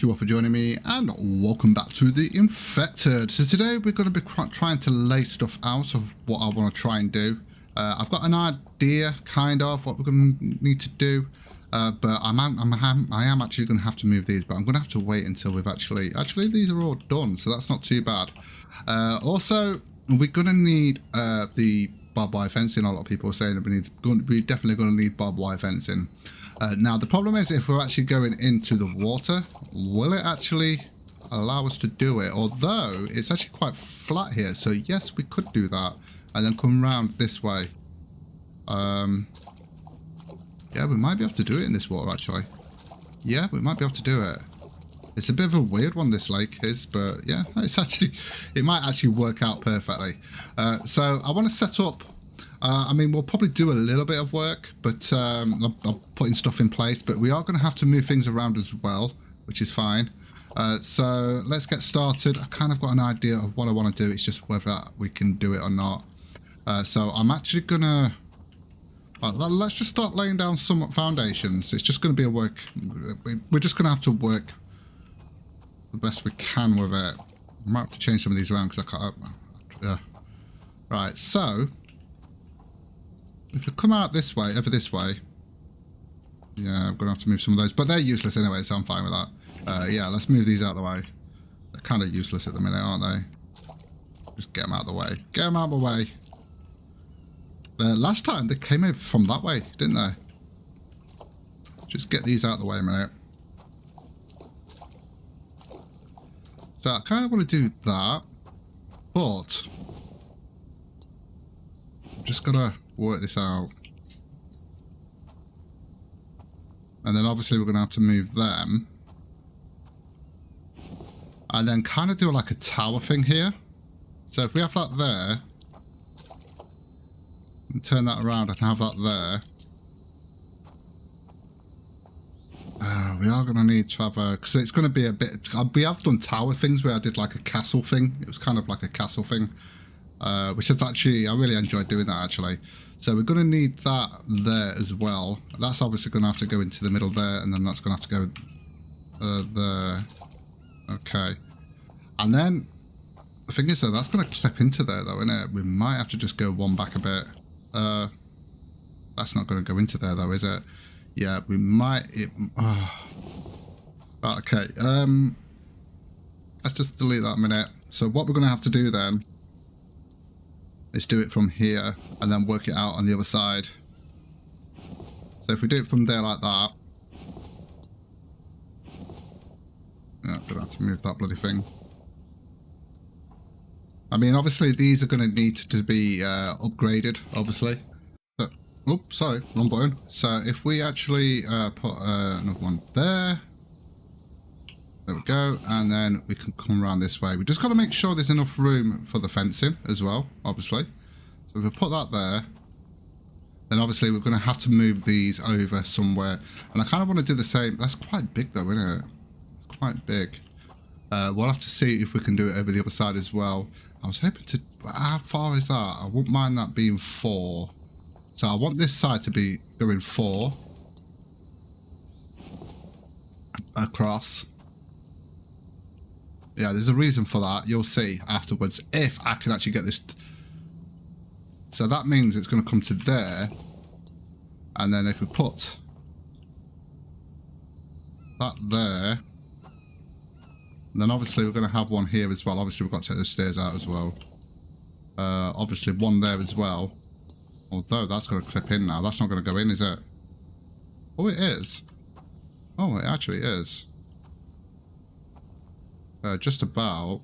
thank you all for joining me, and welcome back to the Infected. So today we're going to be trying to lay stuff out of what I want to try and do. I've got an idea, kind of, what we're going to need to do, but I am actually going to have to move these, but I'm going to have to wait until we've actually these are all done, so that's not too bad. Also, we're going to need the barbed wire fencing. A lot of people are saying that we're definitely going to need barbed wire fencing. Now, the problem is if we're actually going into the water, will it actually allow us to do it? Although, it's actually quite flat here. So, yes, we could do that. And then come around this way. Yeah, we might be able to do it in this water, actually. Yeah, we might be able to do it. It's a bit of a weird one, this lake is. But, yeah, it might actually work out perfectly. So, I want to set up... I mean, we'll probably do a little bit of work, but I'm putting stuff in place. But we are going to have to move things around as well, which is fine. So let's get started. I kind of got an idea of what I want to do. It's just whether we can do it or not. So I'm actually going to... let's just start laying down some foundations. It's just going to be a work... We're just going to have to work the best we can with it. I might have to change some of these around because I can't... Right, so... If you come out this way, over this way, yeah, I'm going to have to move some of those. But they're useless anyway, so I'm fine with that. Yeah, let's move these out of the way. They're kind of useless at the minute, aren't they? Just get them out of the way. Get them out of the way. Last time, they came in from that way, didn't they? Just get these out of the way a minute. So I kind of want to do that. But I'm just going to... work this out. And then obviously we're going to have to move them. And then kind of do like a tower thing here. So if we have that there, and turn that around and have that there. We are going to need to have a... because it's going to be a bit... we have done tower things where I did like a castle thing. It was kind of like a castle thing. Which is actually... I really enjoyed doing that actually. So we're going to need that there as well. That's obviously going to have to go into the middle there, and then that's going to have to go there. Okay. And then, the thing is though, that's going to clip into there though, isn't it? We might have to just go one back a bit. That's not going to go into there though, is it? Yeah, we might... Okay, let's just delete that a minute. So what we're going to have to do then is do it from here and then work it out on the other side. So if we do it from there like that, yeah, I'm gonna have to move that bloody thing. I mean, obviously these are going to need to be upgraded, obviously. But, oops, sorry, wrong button. So if we actually put another one there. There we go, and then we can come around this way. We just got to make sure there's enough room for the fencing as well, obviously. So if we put that there, then obviously we're going to have to move these over somewhere. And I kind of want to do the same. That's quite big though, isn't it? It's quite big. We'll have to see if we can do it over the other side as well. I was hoping to... how far is that? I wouldn't mind that being 4. So I want this side to be going 4 across. Yeah, there's a reason for that. You'll see afterwards if I can actually get this. So that means it's going to come to there. And then if we put that there, then obviously we're going to have one here as well. Obviously we've got to take those stairs out as well. Obviously one there as well. Although that's going to clip in now. That's not going to go in, is it? Oh, it is. Oh, it actually is. Just about.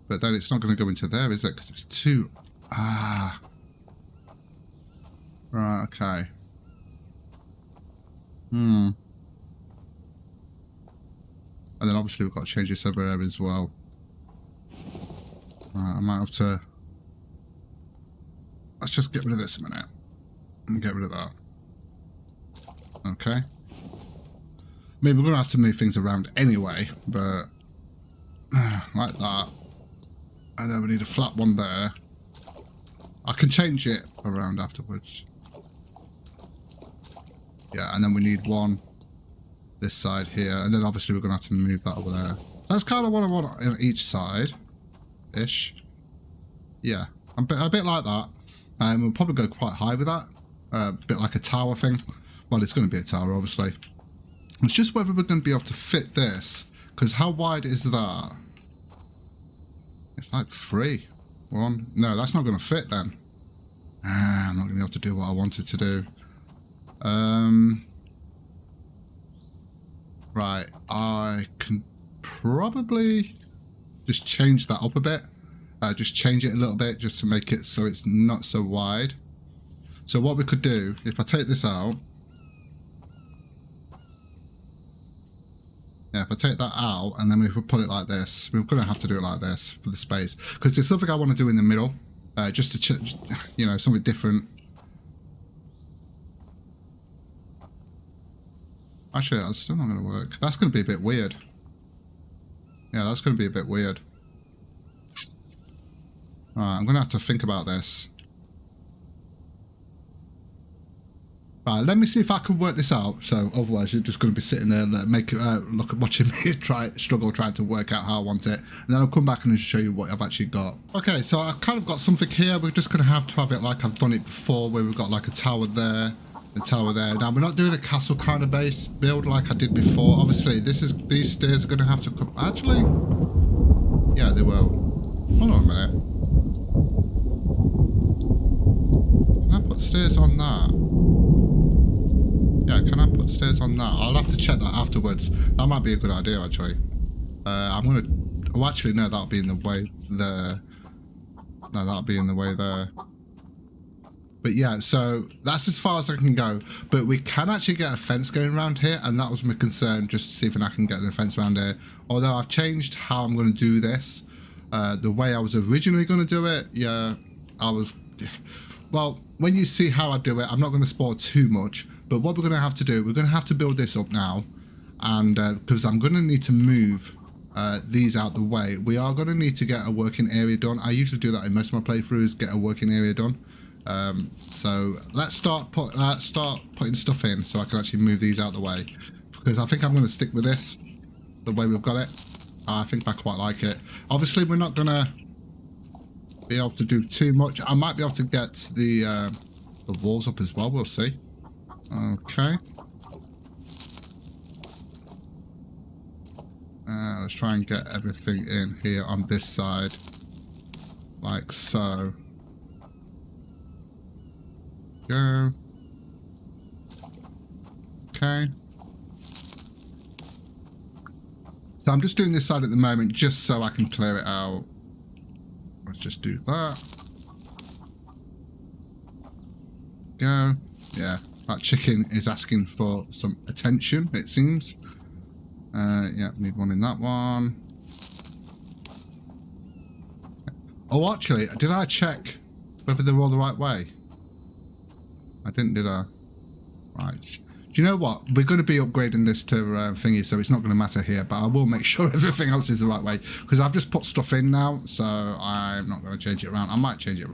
But then it's not going to go into there, is it? Because it's too... Right, okay. And then obviously we've got to change this over there as well. Right, I might have to... Let's just get rid of this a minute. And get rid of that. Okay. I mean, we're going to have to move things around anyway, but like that. And then we need a flat one there. I can change it around afterwards. Yeah, and then we need one this side here, and then obviously we're going to have to move that over there. That's kind of what I want on each side-ish. Yeah, a bit like that. We'll probably go quite high with that. A bit like a tower thing. Well, it's going to be a tower, obviously. It's just whether we're going to be able to fit this. Because how wide is that? It's like 3. No, that's not going to fit then. I'm not going to be able to do what I wanted to do. Right, I can probably just change that up a bit. Just change it a little bit just to make it so it's not so wide. So what we could do, if I take this out. Yeah, if I take that out and then if we put it like this, we're going to have to do it like this for the space. Because there's something I want to do in the middle. Just to, you know, something different. Actually, that's still not going to work. That's going to be a bit weird. Yeah, that's going to be a bit weird. Alright, I'm going to have to think about this. Right, let me see if I can work this out. So otherwise, you're just going to be sitting there, watching me struggle trying to work out how I want it, and then I'll come back and show you what I've actually got. Okay, so I kind of got something here. We're just going to have it like I've done it before, where we've got like a tower there, a tower there. Now we're not doing a castle kind of base build like I did before. Obviously, these stairs are going to have to come. Actually, yeah, they will. Hold on a minute. Can I put stairs on that? Yeah, can I put stairs on that? I'll have to check that afterwards. That might be a good idea, actually. I'm going to... Oh, actually, no, that'll be in the way there. No, that'll be in the way there. But yeah, so that's as far as I can go. But we can actually get a fence going around here, and that was my concern, just to see if I can get a fence around here. Although I've changed how I'm going to do this. The way I was originally going to do it, yeah, I was... Well, when you see how I do it, I'm not going to spoil too much. But what we're going to have to do, we're going to have to build this up now. And because I'm going to need to move these out the way. We are going to need to get a working area done. I usually do that in most of my playthroughs, get a working area done. So let's start putting stuff in so I can actually move these out the way. Because I think I'm going to stick with this, the way we've got it. I think I quite like it. Obviously, we're not going to be able to do too much. I might be able to get the walls up as well. We'll see. Okay. Let's try and get everything in here on this side. Like so. Go. Okay. So I'm just doing this side at the moment just so I can clear it out. Let's just do that. Go. Yeah, that chicken is asking for some attention, it seems. Yeah, need one in that one. Oh, actually, did I check whether they were all the right way? I didn't, did I? Right. Do you know what? We're going to be upgrading this to thingy, so it's not going to matter here, but I will make sure everything else is the right way, because I've just put stuff in now, so I'm not going to change it around. I might change it.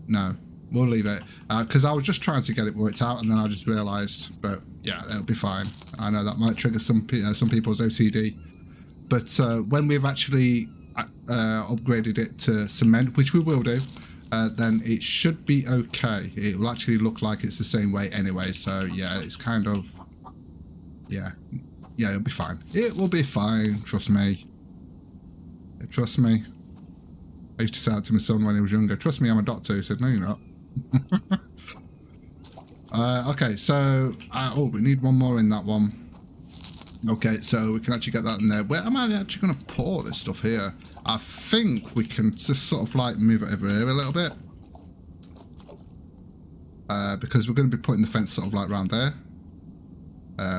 No, we'll leave it, because I was just trying to get it worked out, and then I just realised, but yeah, it'll be fine. I know that might trigger some people's OCD, but when we've actually upgraded it to cement, which we will do, then it should be okay. It will actually look like it's the same way anyway, so yeah, it's kind of, yeah, it'll be fine. It will be fine, trust me. Trust me. I used to say that to my son when he was younger. Trust me, I'm a doctor. He said, no, you're not. Okay, so, oh, we need one more in that one. Okay, so we can actually get that in there. Where am I actually going to put all this stuff here? I think we can just sort of like move it over here a little bit. Because we're going to be putting the fence sort of like around there.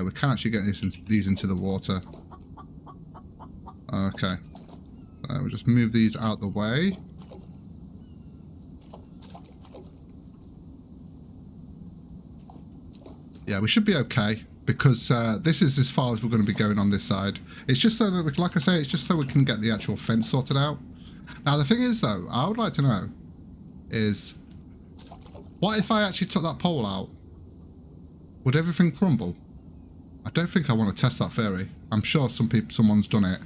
We can actually get these into the water. Okay. We'll just move these out the way. Yeah, we should be okay. Because this is as far as we're going to be going on this side. It's just so that, like I say, it's just so we can get the actual fence sorted out. Now, the thing is, though, I would like to know is, what if I actually took that pole out? Would everything crumble? I don't think I want to test that theory. I'm sure someone's done it.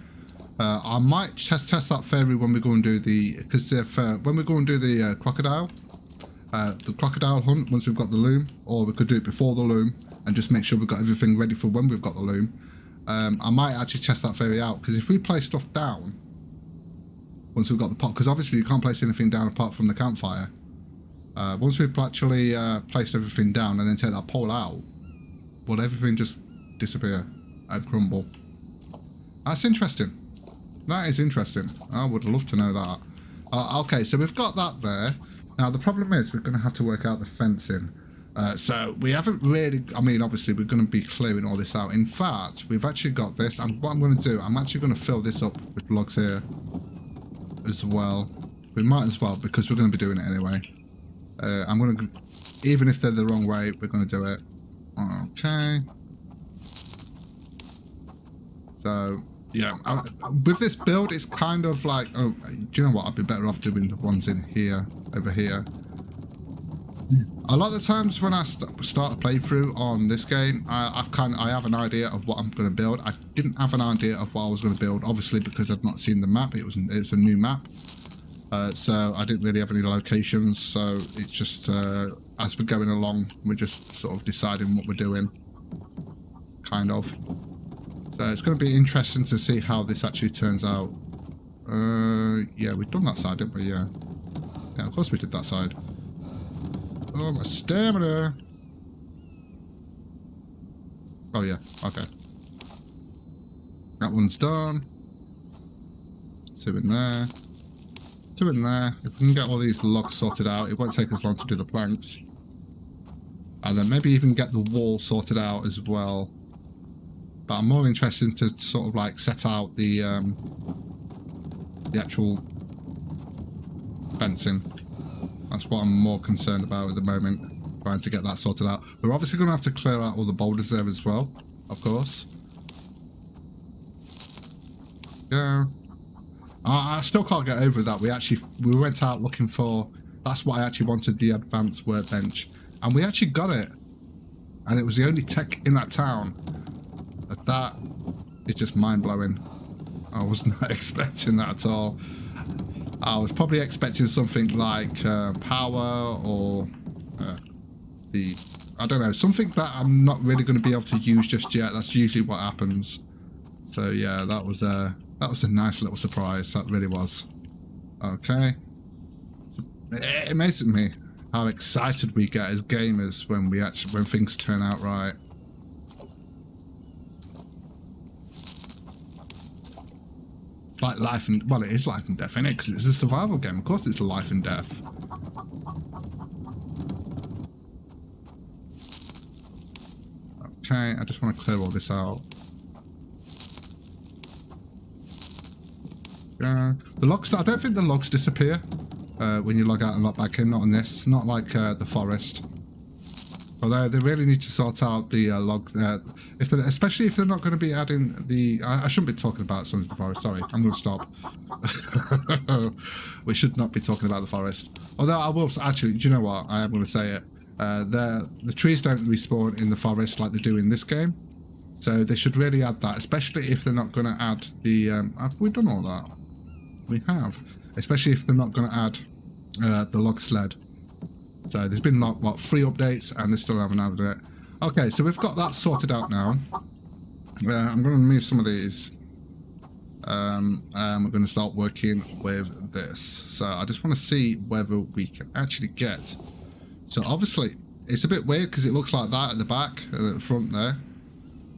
I might test that theory when we go and do the, because if when we go and do the crocodile hunt, once we've got the loom, or we could do it before the loom and just make sure we've got everything ready for when we've got the loom. I might actually test that theory out, because if we place stuff down once we've got the pot, because obviously you can't place anything down apart from the campfire. Once we've actually placed everything down and then take that pole out, will everything just disappear and crumble? That's interesting. That is interesting. I would love to know that. Okay, so we've got that there. Now the problem is we're going to have to work out the fencing. So we haven't really, I mean, obviously we're going to be clearing all this out. In fact, we've actually got this, and what I'm going to do, I'm actually going to fill this up with logs here as well. We might as well, because we're going to be doing it anyway. I'm going to, even if they're the wrong way, we're going to do it. Okay. So, yeah, with this build, it's kind of like, oh, do you know what? I'd be better off doing the ones in here, over here. A lot of the times when I start a playthrough on this game, I have an idea of what I'm going to build. I didn't have an idea of what I was going to build, obviously, because I've not seen the map. It was a new map, so I didn't really have any locations. So it's just as we're going along, we're just sort of deciding what we're doing, kind of. So it's going to be interesting to see how this actually turns out. Yeah, we've done that side, didn't we? Yeah, of course we did that side. Oh, my stamina. Oh, yeah. Okay. That one's done. 2 in there. 2 in there. If we can get all these logs sorted out, it won't take us long to do the planks. And then maybe even get the wall sorted out as well. But I'm more interested to sort of like set out the actual fencing. That's what I'm more concerned about at the moment, trying to get that sorted out. We're obviously going to have to clear out all the boulders there as well, of course. Yeah. I still can't get over that. We went out looking for, that's what I actually wanted, the advanced workbench. And we actually got it. And it was the only tech in that town. That is just mind-blowing. I was not expecting that at all. I was probably expecting something like power or I don't know, something that I'm not really going to be able to use just yet. That's usually what happens. So yeah, that was a nice little surprise. That really was. Okay. It amazes me how excited we get as gamers when things turn out right. Like life and, well, it is life and death, isn't it? Because it's a survival game. Of course it's life and death. Okay, I just want to clear all this out. Yeah. The logs, I don't think the logs disappear when you log out and log back in. Not on this. Not like the forest. Although they really need to sort out the logs, especially if they're not going to be adding the... I shouldn't be talking about Sons of the Forest, sorry. I'm going to stop. We should not be talking about the forest. Although I will... Actually, do you know what? I am going to say it. The trees don't respawn in the forest like they do in this game. So they should really add that, especially if they're not going to add the... have we done all that? We have. Especially if they're not going to add the log sled. So there's been like, what, 3 updates and they still haven't added it. Okay, so we've got that sorted out now. I'm going to move some of these. And we're going to start working with this. So I just want to see whether we can actually get... So obviously, it's a bit weird because it looks like that at the back, at the front there.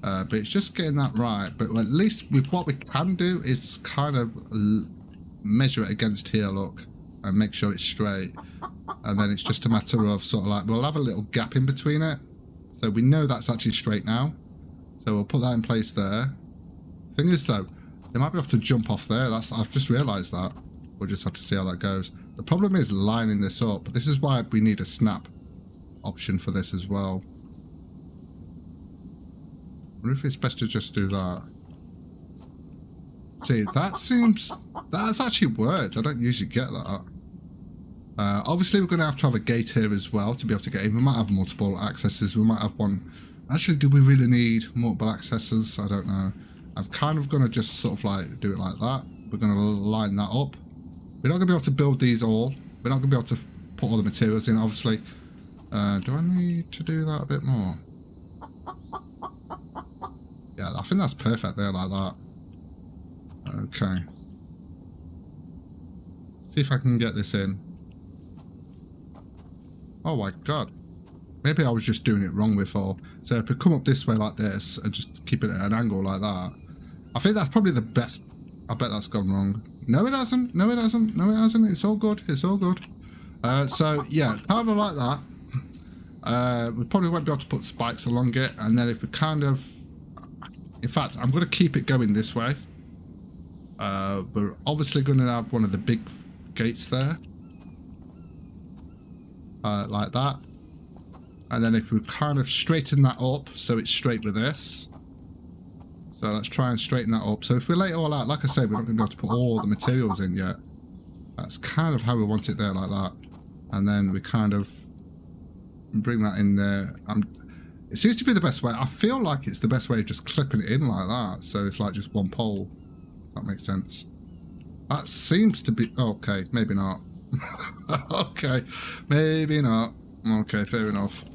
But it's just getting that right. But at least with what we can do is kind of measure it against here, look. And make sure it's straight. And then it's just a matter of sort of like, we'll have a little gap in between it. So we know that's actually straight now. So we'll put that in place there. Thing is though, they might be able to jump off there. I've just realised that. We'll just have to see how that goes. The problem is lining this up. This is why we need a snap option for this as well. I wonder if it's best to just do that. See, that's actually worked. I don't usually get that. Obviously, we're going to have a gate here as well to be able to get in. We might have multiple accesses. We might have one Actually, do we really need multiple accesses? I don't know. I'm kind of going to just sort of like do it like that. We're going to line that up. We're not going to be able to build these all. We're not going to be able to put all the materials in, obviously. Do I need to do that a bit more? Yeah, I think that's perfect there, like that. Okay. See if I can get this in. Oh my god. Maybe I was just doing it wrong before. So if we come up this way like this and just keep it at an angle like that, I think that's probably the best. I bet that's gone wrong. No, it hasn't. No, it hasn't. No, it hasn't. It's all good. It's all good. So yeah, kind of like that. We probably won't be able to put spikes along it. And then if we kind of... In fact, I'm going to keep it going this way. We're obviously going to have one of the big gates there. Like that. And then if we kind of straighten that up so it's straight with this. So let's try and straighten that up. So if we lay it all out, like I said, we're not going to be able to put all the materials in yet. That's kind of how we want it there, like that. And then we kind of bring that in there. It seems to be the best way. I feel like it's the best way of just clipping it in like that. So it's like just one pole. If that makes sense. That seems to be... Okay, maybe not. Okay, maybe not. Okay, fair enough.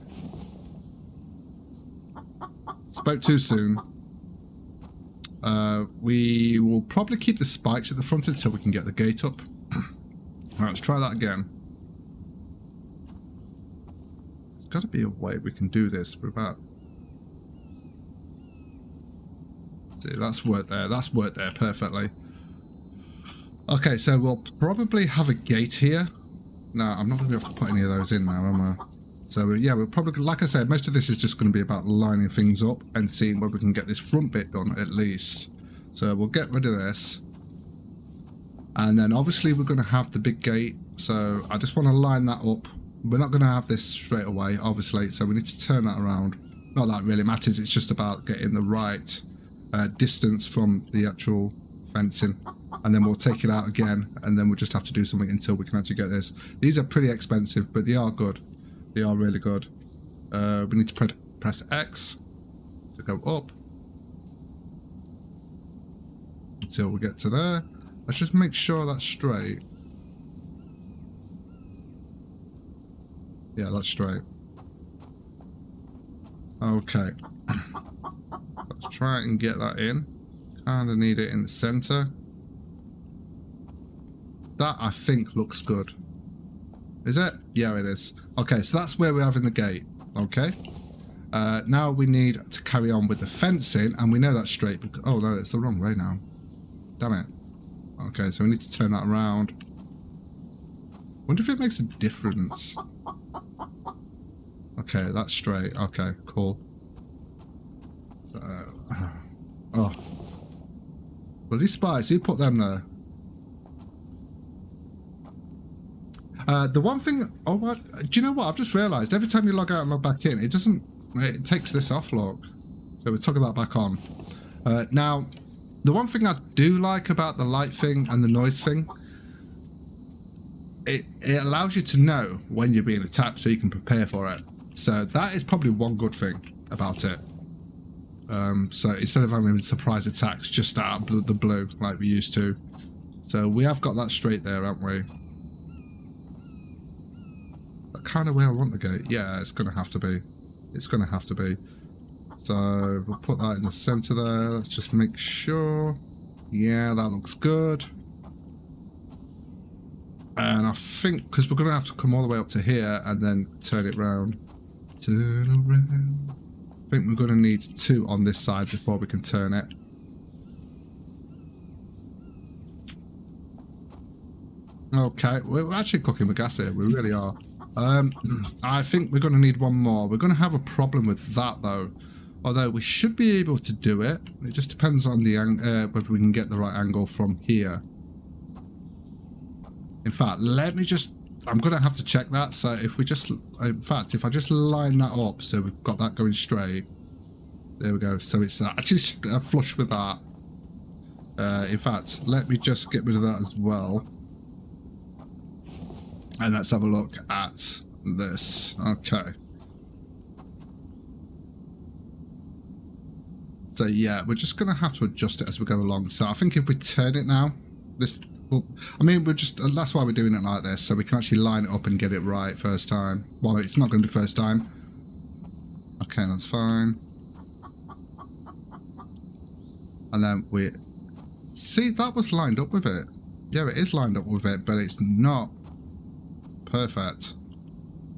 Spoke too soon. We will probably keep the spikes at the front until we can get the gate up. Alright, let's try that again. There's got to be a way we can do this without... See, that's worked there. That's worked there perfectly. Okay, so we'll probably have a gate here. No, I'm not going to be able to put any of those in now, am I? So yeah, we'll probably, like I said, most of this is just going to be about lining things up and seeing where we can get this front bit done at least. So we'll get rid of this. And then obviously we're going to have the big gate. So I just want to line that up. We're not going to have this straight away, obviously. So we need to turn that around. Not that it really matters. It's just about getting the right distance from the actual fencing. And then we'll take it out again. And then we'll just have to do something until we can actually get this. These are pretty expensive, but they are good. They are really good. We need to press X to go up until we get to there. Let's just make sure that's straight. Yeah, that's straight. Okay. Let's try and get that in. Kind of need it in the center. That, I think, looks good. Is it? Yeah, it is. Okay, so that's where we're having the gate. Okay. Now we need to carry on with the fencing, and we know that's straight because... Oh, no, it's the wrong way now. Damn it. Okay, so we need to turn that around. Wonder if it makes a difference. Okay, that's straight. Okay, cool. So... Oh. Well, these spikes, who put them there? The one thing, oh, what? Do you know what? I've just realised every time you log out and log back in, it doesn't, it takes this off, look. So we're tugging that back on. Now, the one thing I do like about the light thing and the noise thing, it allows you to know when you're being attacked so you can prepare for it. So that is probably one good thing about it. So instead of having surprise attacks just out of the blue like we used to. So we have got that straight there, haven't we? Kind of where I want the gate. Yeah, it's going to have to be. It's going to have to be. So we'll put that in the center there. Let's just make sure. Yeah, that looks good. And I think, because we're going to have to come all the way up to here and then turn it round. Turn around. I think we're going to need 2 on this side before we can turn it. Okay, we're actually cooking with gas here. We really are. I think we're going to need one more. We're going to have a problem with that though. Although we should be able to do it. It just depends on the whether we can get the right angle from here. In fact, let me just... I'm going to have to check that. So if we just... In fact, if I just line that up so we've got that going straight. There we go. So it's actually flush with that. In fact, let me just get rid of that as well. And let's have a look at this. Okay. So yeah, we're just going to have to adjust it as we go along. So I think if we turn it now, this, well, I mean, we're just, that's why we're doing it like this, so we can actually line it up and get it right first time. Well, it's not going to be first time. Okay, that's fine. And then we, see, that was lined up with it. Yeah, it is lined up with it, but it's not perfect.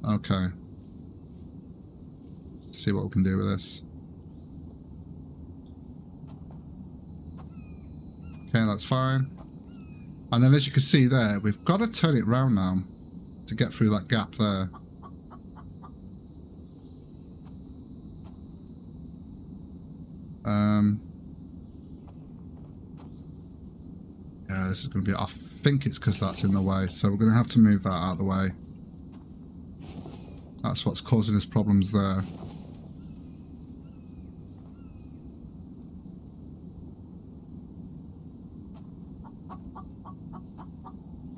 Okay. Let's see what we can do with this. Okay, that's fine. And then as you can see there, we've got to turn it round now to get through that gap there. Yeah, this is going to be, I think it's because that's in the way, so we're going to have to move that out of the way. That's what's causing us problems there.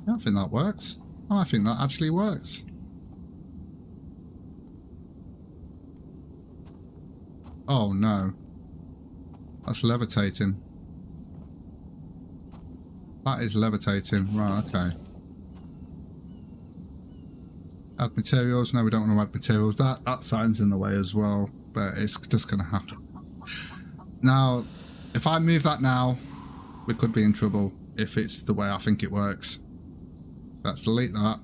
I think that works. Oh, I think that actually works. Oh no. That's levitating. That is levitating. Right, okay. Add materials. No, we don't want to add materials. That sign's in the way as well, but it's just going to have to. Now, if I move that now, we could be in trouble if it's the way I think it works. Let's delete that.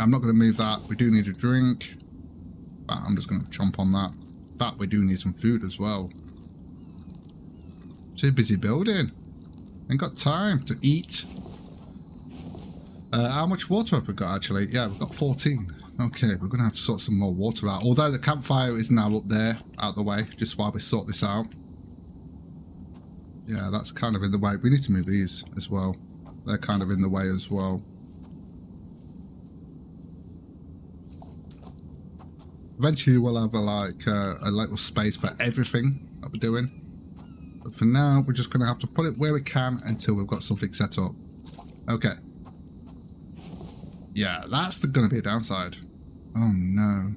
I'm not going to move that. We do need a drink. But I'm just going to chomp on that. In fact, we do need some food as well. Too busy building. Ain't got time to eat. How much water have we got actually? Yeah, we've got 14. Okay, we're going to have to sort some more water out. Although the campfire is now up there, out the way, just while we sort this out. Yeah, that's kind of in the way. We need to move these as well. They're kind of in the way as well. Eventually we'll have a little space for everything that we're doing. But for now, we're just going to have to put it where we can until we've got something set up. Okay. Yeah, that's going to be a downside. Oh no.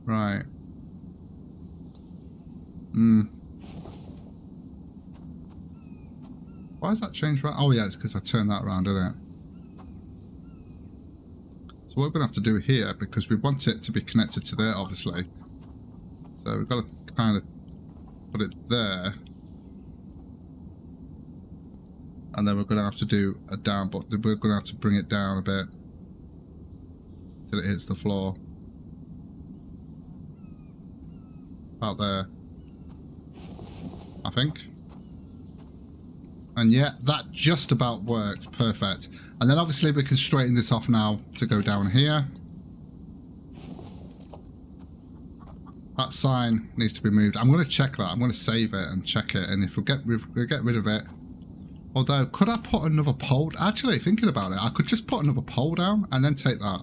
Right. Why has that changed? Right? Oh yeah, it's because I turned that around, didn't it? So what we're going to have to do here, because we want it to be connected to there, obviously. So we've got to kind of put it there. And then we're going to have to do a down, but we're going to have to bring it down a bit till it hits the floor. About there, I think. And yeah, that just about works. Perfect. And then obviously we can straighten this off now to go down here. That sign needs to be moved. I'm going to check that. I'm going to save it and check it. And if we get rid of it. Although, could I put another pole? Actually, thinking about it, I could just put another pole down and then take that.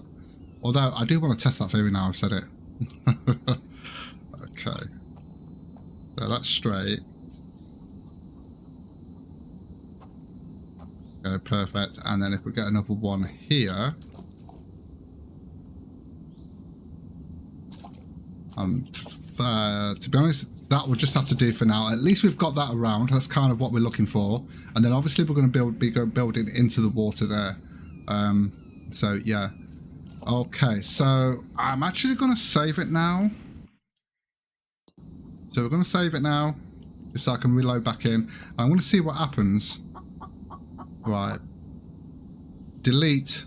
Although, I do want to test that theory now I've said it. Okay. So that's straight. Okay, perfect. And then if we get another one here. To be honest, that we'll just have to do for now. At least we've got that around. That's kind of what we're looking for. And then obviously we're going to be building into the water there. So yeah. Okay, so I'm actually going to save it now. So we're going to save it now, just so I can reload back in. I'm going to see what happens. Right. Delete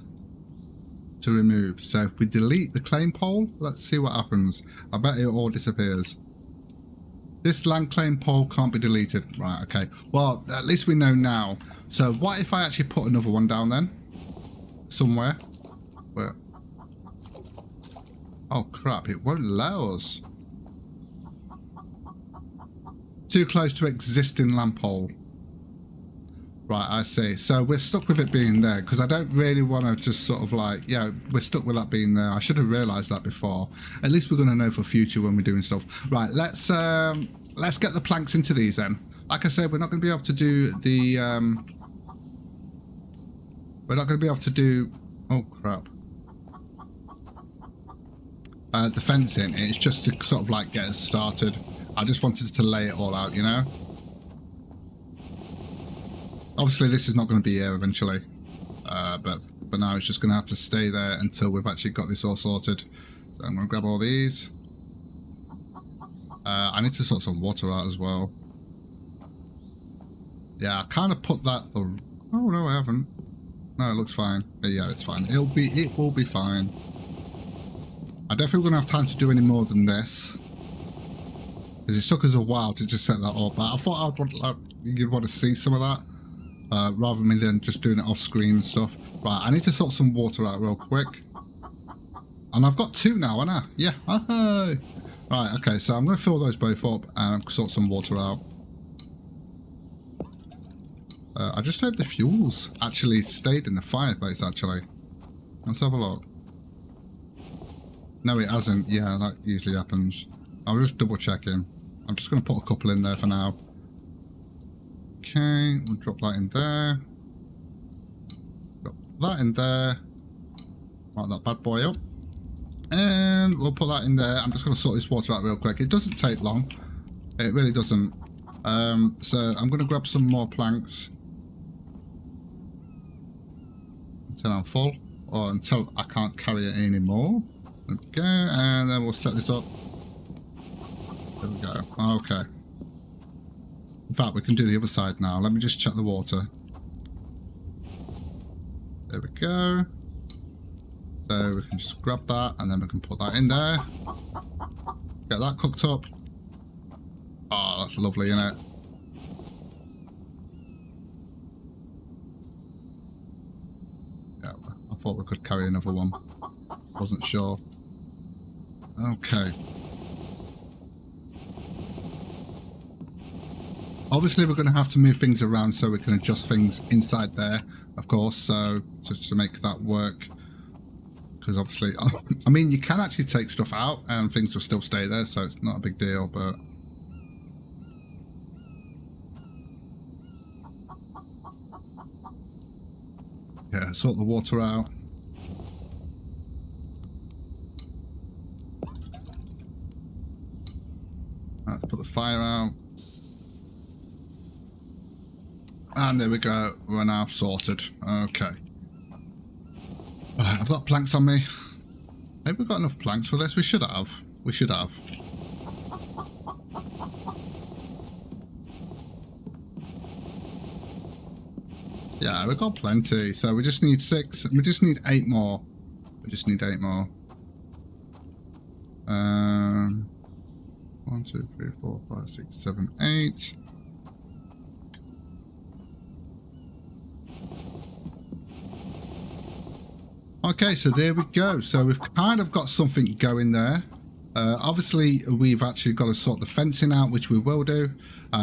to remove. So if we delete the claim pole, let's see what happens. I bet it all disappears. This land claim pole can't be deleted. Right, okay. Well, at least we know now. So what if I actually put another one down then? Somewhere. Where? Oh crap, it won't allow us. Too close to existing lamp pole. Right, I see. So we're stuck with it being there because I don't really want to just sort of like, yeah, we're stuck with that being there. I should have realised that before. At least we're going to know for future when we're doing stuff. Right, let's get the planks into these then. Like I said, we're not going to be able to do the we're not going to be able to do, oh crap. the fencing. It's just to sort of like get us started. I just wanted to lay it all out, you know. Obviously, this is not going to be here eventually, but for now, it's just going to have to stay there until we've actually got this all sorted. So I'm going to grab all these. I need to sort some water out as well. Yeah, I kind of put that. Oh no, I haven't. No, it looks fine. Yeah, it's fine. It will be fine. I definitely wouldn't have time to do any more than this, because it took us a while to just set that up. But I thought you'd want to see some of that, rather than just doing it off screen and stuff. Right, I need to sort some water out real quick. And I've got 2 now, haven't I? Yeah. Hey. Right, okay, so I'm going to fill those both up and sort some water out. I just hope the fuels actually stayed in the fireplace, actually. Let's have a look. No, it hasn't. Yeah, that usually happens. I'll just double check in. I'm just going to put a couple in there for now. Okay, we'll drop that in there. Drop that in there. Mark that bad boy up. And we'll put that in there. I'm just going to sort this water out real quick. It doesn't take long. It really doesn't. So I'm going to grab some more planks until I'm full, or until I can't carry it anymore. Okay, and then we'll set this up. There we go. Okay. In fact, we can do the other side now. Let me just check the water. There we go. So we can just grab that, and then we can put that in there. Get that cooked up. Oh, that's lovely, isn't it? Yeah, I thought we could carry another one. Wasn't sure. Okay. Obviously, we're going to have to move things around so we can adjust things inside there, of course, so just to make that work. Because obviously, I mean, you can actually take stuff out and things will still stay there, so it's not a big deal, but... yeah, sort the water out. Right, put the fire out. And there we go, we're now sorted. Okay. I've got planks on me. Maybe we've got enough planks for this. We should have. We should have. Yeah, we've got plenty. So we just need 6. We just need 8 more. We just need 8 more. 1, 2, 3, 4, 5, 6, 7, 8. Okay, so there we go. So we've kind of got something going there. Obviously, we've actually got to sort the fencing out, which we will do.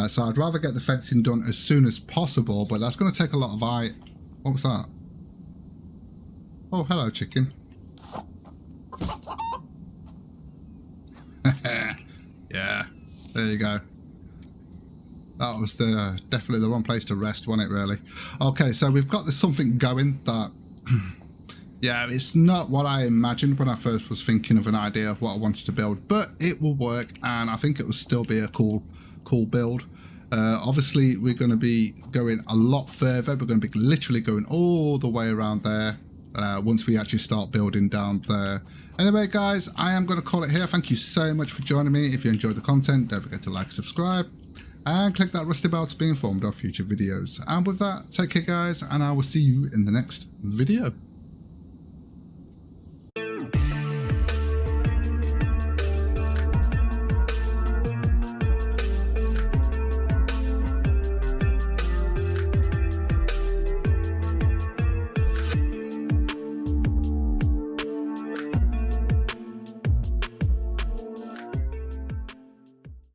So I'd rather get the fencing done as soon as possible, but that's going to take a lot of eye. What was that? Oh, hello, chicken. Yeah, there you go. That was definitely the wrong place to rest, wasn't it, really? Okay, so we've got this something going that... yeah, it's not what I imagined when I first was thinking of an idea of what I wanted to build, but it will work, and I think it will still be a cool build. Obviously, we're going to be going a lot further. We're going to be literally going all the way around there once we actually start building down there. Anyway, guys, I am going to call it here. Thank you so much for joining me. If you enjoyed the content, don't forget to like, subscribe, and click that rusty bell to be informed of future videos. And with that, take care, guys, and I will see you in the next video.